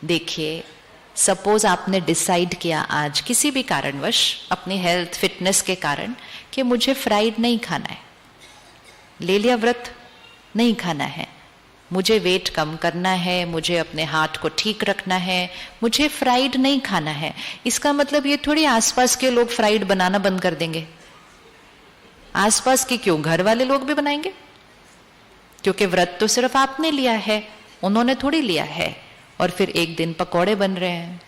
देखिए, सपोज आपने डिसाइड किया आज किसी भी कारणवश अपनी हेल्थ फिटनेस के कारण कि मुझे फ्राइड नहीं खाना है, ले लिया व्रत, नहीं खाना है, मुझे वेट कम करना है, मुझे अपने हार्ट को ठीक रखना है, मुझे फ्राइड नहीं खाना है। इसका मतलब ये थोड़ी आसपास के लोग फ्राइड बनाना बंद कर देंगे। आसपास के क्यों, घर वाले लोग भी बनाएंगे, क्योंकि व्रत तो सिर्फ आपने लिया है, उन्होंने थोड़ी लिया है। और फिर एक दिन पकौड़े बन रहे हैं,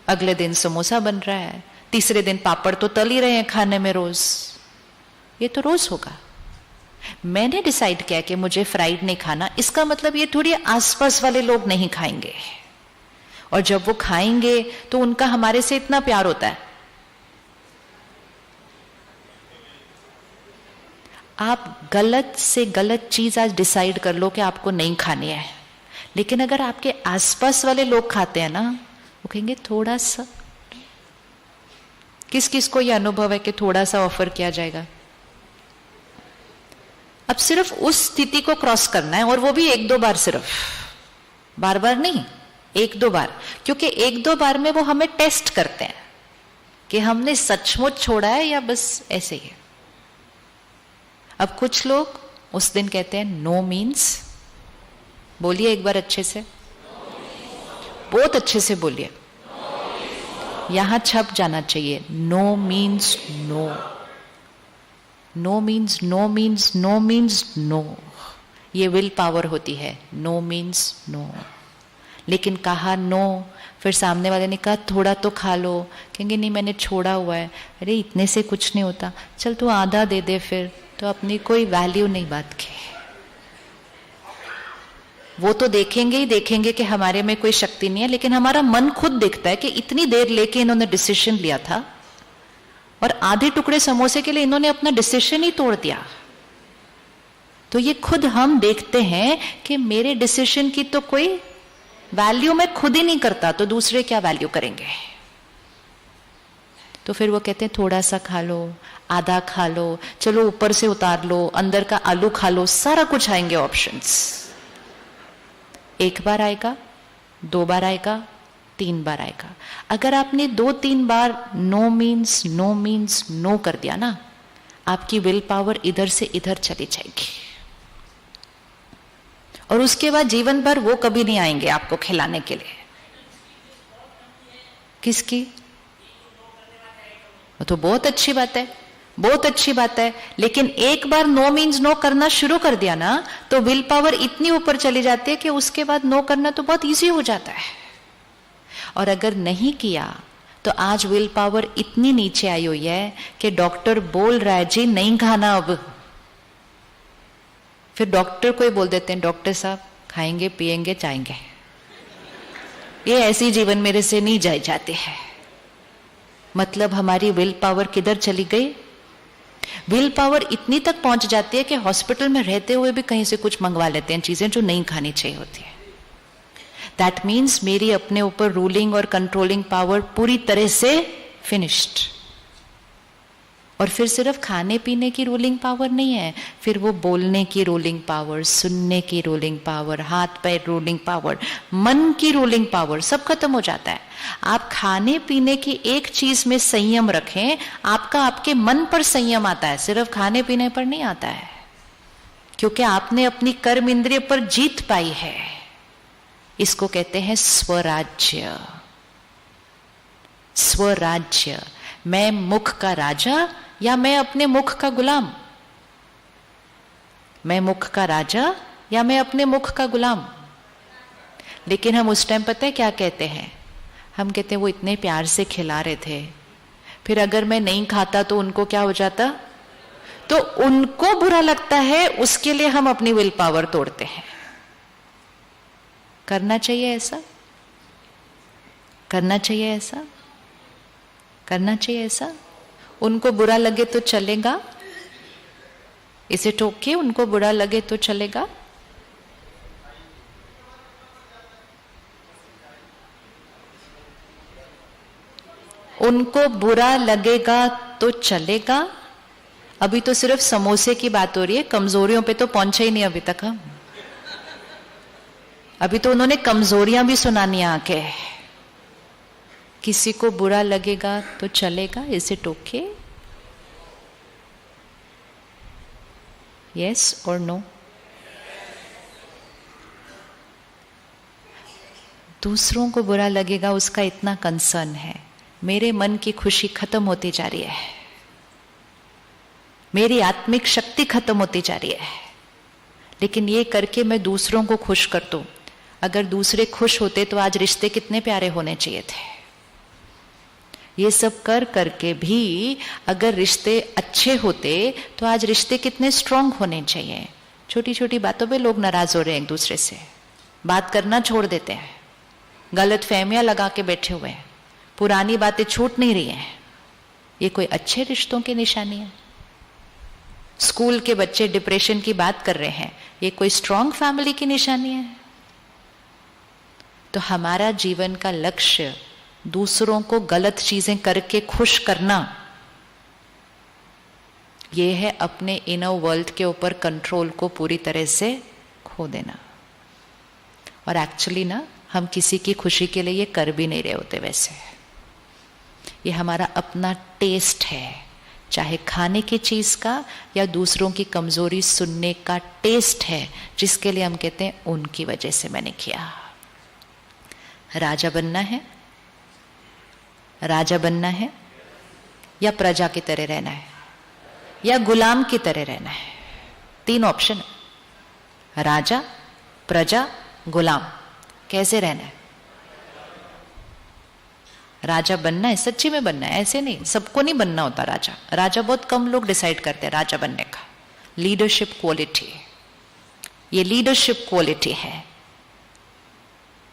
अगले दिन समोसा बन रहा है, तीसरे दिन पापड़ तो तल ही रहे हैं खाने में रोज। ये तो रोज होगा। मैंने डिसाइड किया कि मुझे फ्राइड नहीं खाना, इसका मतलब ये थोड़ी आसपास वाले लोग नहीं खाएंगे। और जब वो खाएंगे तो उनका हमारे से इतना प्यार होता है। आप गलत से गलत चीज आज डिसाइड कर लो कि आपको नहीं खानी है, लेकिन अगर आपके आसपास वाले लोग खाते हैं ना, वो कहेंगे थोड़ा सा। किस किस को यह अनुभव है कि थोड़ा सा ऑफर किया जाएगा? अब सिर्फ उस स्थिति को क्रॉस करना है, और वो भी एक दो बार, सिर्फ बार बार नहीं, एक दो बार। क्योंकि एक दो बार में वो हमें टेस्ट करते हैं कि हमने सचमुच छोड़ा है या बस ऐसे ही है। अब कुछ लोग उस दिन कहते हैं नो मीन्स, बोलिए एक बार अच्छे से, बहुत अच्छे से बोलिए, यहां छप जाना चाहिए। No means no, no means no means no means no. ये विल पावर होती है, नो मीन्स नो। लेकिन कहा नो, फिर सामने वाले ने कहा थोड़ा तो खा लो, कहेंगे नहीं मैंने छोड़ा हुआ है। अरे इतने से कुछ नहीं होता, चल तू आधा दे दे, फिर तो अपनी कोई वैल्यू नहीं बात की। वो तो देखेंगे ही देखेंगे कि हमारे में कोई शक्ति नहीं है, लेकिन हमारा मन खुद देखता है कि इतनी देर लेके इन्होंने डिसीजन लिया था और आधे टुकड़े समोसे के लिए इन्होंने अपना डिसीजन ही तोड़ दिया। तो ये खुद हम देखते हैं कि मेरे डिसीजन की तो कोई वैल्यू मैं खुद ही नहीं करता, तो दूसरे क्या वैल्यू करेंगे। तो फिर वो कहते हैं थोड़ा सा खा लो, आधा खा लो, चलो ऊपर से उतार लो, अंदर का आलू खा लो, सारा कुछ आएंगे ऑप्शंस। एक बार आएगा, दो बार आएगा, तीन बार आएगा। अगर आपने दो तीन बार no means no means no कर दिया ना, आपकी विल पावर इधर से इधर चली जाएगी, और उसके बाद जीवन भर वो कभी नहीं आएंगे आपको खिलाने के लिए। किसकी? वो तो बहुत अच्छी बात है, बहुत अच्छी बात है, लेकिन एक बार नो मीन्स नो करना शुरू कर दिया ना, तो विल पावर इतनी ऊपर चली जाती है कि उसके बाद नो करना तो बहुत इजी हो जाता है। और अगर नहीं किया तो आज विल पावर इतनी नीचे आई हुई है कि डॉक्टर बोल रहा है जी नहीं खाना अब, फिर डॉक्टर को ही बोल देते हैं डॉक्टर साहब खाएंगे पिएंगे जाएंगे, ये ऐसी जीवन मेरे से नहीं जाई जाती है। मतलब हमारी विल पावर किधर चली गई? विल पावर इतनी तक पहुंच जाती है कि हॉस्पिटल में रहते हुए भी कहीं से कुछ मंगवा लेते हैं चीजें जो नहीं खानी चाहिए होती है। दैट मीन्स मेरी अपने ऊपर रूलिंग और कंट्रोलिंग पावर पूरी तरह से फिनिश्ड। और फिर सिर्फ खाने पीने की रूलिंग पावर नहीं है, फिर वो बोलने की रूलिंग पावर, सुनने की रूलिंग पावर, हाथ पैर रूलिंग पावर, मन की रूलिंग पावर, सब खत्म हो जाता है। आप खाने पीने की एक चीज में संयम रखें, आपका आपके मन पर संयम आता है, सिर्फ खाने पीने पर नहीं आता है, क्योंकि आपने अपनी कर्म इंद्रिय पर जीत पाई है। इसको कहते हैं स्वराज्य। स्वराज्य, मैं मुख का राजा या मैं अपने मुख का गुलाम? मैं मुख का राजा या मैं अपने मुख का गुलाम? लेकिन हम उस टाइम पता है क्या कहते हैं? हम कहते हैं वो इतने प्यार से खिला रहे थे, फिर अगर मैं नहीं खाता तो उनको क्या हो जाता? तो उनको बुरा लगता है, उसके लिए हम अपनी विल पावर तोड़ते हैं। करना चाहिए ऐसा? करना चाहिए ऐसा? करना चाहिए ऐसा? उनको बुरा लगे तो चलेगा? इसे टोके उनको बुरा लगे तो चलेगा? उनको बुरा लगेगा तो चलेगा? अभी तो सिर्फ समोसे की बात हो रही है, कमजोरियों पे तो पहुंचे ही नहीं अभी तक हम। अभी तो उन्होंने कमजोरियां भी सुनानी आके। किसी को बुरा लगेगा तो चलेगा, इज इट ओके? यस और नो? दूसरों को बुरा लगेगा उसका इतना कंसर्न है, मेरे मन की खुशी खत्म होती जा रही है, मेरी आत्मिक शक्ति खत्म होती जा रही है, लेकिन ये करके मैं दूसरों को खुश कर दूं। अगर दूसरे खुश होते तो आज रिश्ते कितने प्यारे होने चाहिए थे। ये सब कर करके भी अगर रिश्ते अच्छे होते तो आज रिश्ते कितने स्ट्रांग होने चाहिए। छोटी छोटी बातों पे लोग नाराज हो रहे हैं एक दूसरे से, बात करना छोड़ देते हैं, गलत फहमियां लगा के बैठे हुए हैं, पुरानी बातें छूट नहीं रही हैं। ये कोई अच्छे रिश्तों की निशानी है? स्कूल के बच्चे डिप्रेशन की बात कर रहे हैं, ये कोई स्ट्रांग फैमिली की निशानी है? तो हमारा जीवन का लक्ष्य दूसरों को गलत चीजें करके खुश करना, ये है अपने इनर वर्ल्ड के ऊपर कंट्रोल को पूरी तरह से खो देना। और एक्चुअली ना, हम किसी की खुशी के लिए ये कर भी नहीं रहे होते वैसे। ये हमारा अपना टेस्ट है, चाहे खाने की चीज का या दूसरों की कमजोरी सुनने का टेस्ट है, जिसके लिए हम कहते हैं उनकी वजह से मैंने किया। राजा बनना है, राजा बनना है या प्रजा की तरह रहना है या गुलाम की तरह रहना है? 3 ऑप्शन है, राजा, प्रजा, गुलाम। कैसे रहना है? राजा बनना है, सच्ची में बनना है, ऐसे नहीं, सबको नहीं बनना होता राजा। राजा बहुत कम लोग डिसाइड करते हैं राजा बनने का। लीडरशिप क्वालिटी, ये लीडरशिप क्वालिटी है।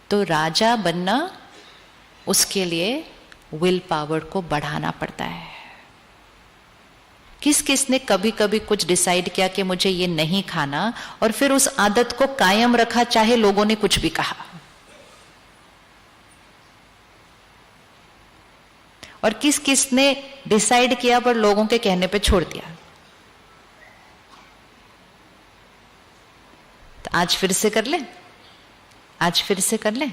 तो राजा बनना, उसके लिए विल पावर को बढ़ाना पड़ता है। किस किस ने कभी कभी कुछ डिसाइड किया कि मुझे ये नहीं खाना, और फिर उस आदत को कायम रखा चाहे लोगों ने कुछ भी कहा? और किस किस ने डिसाइड किया पर लोगों के कहने पे छोड़ दिया? तो आज फिर से कर ले, आज फिर से कर ले।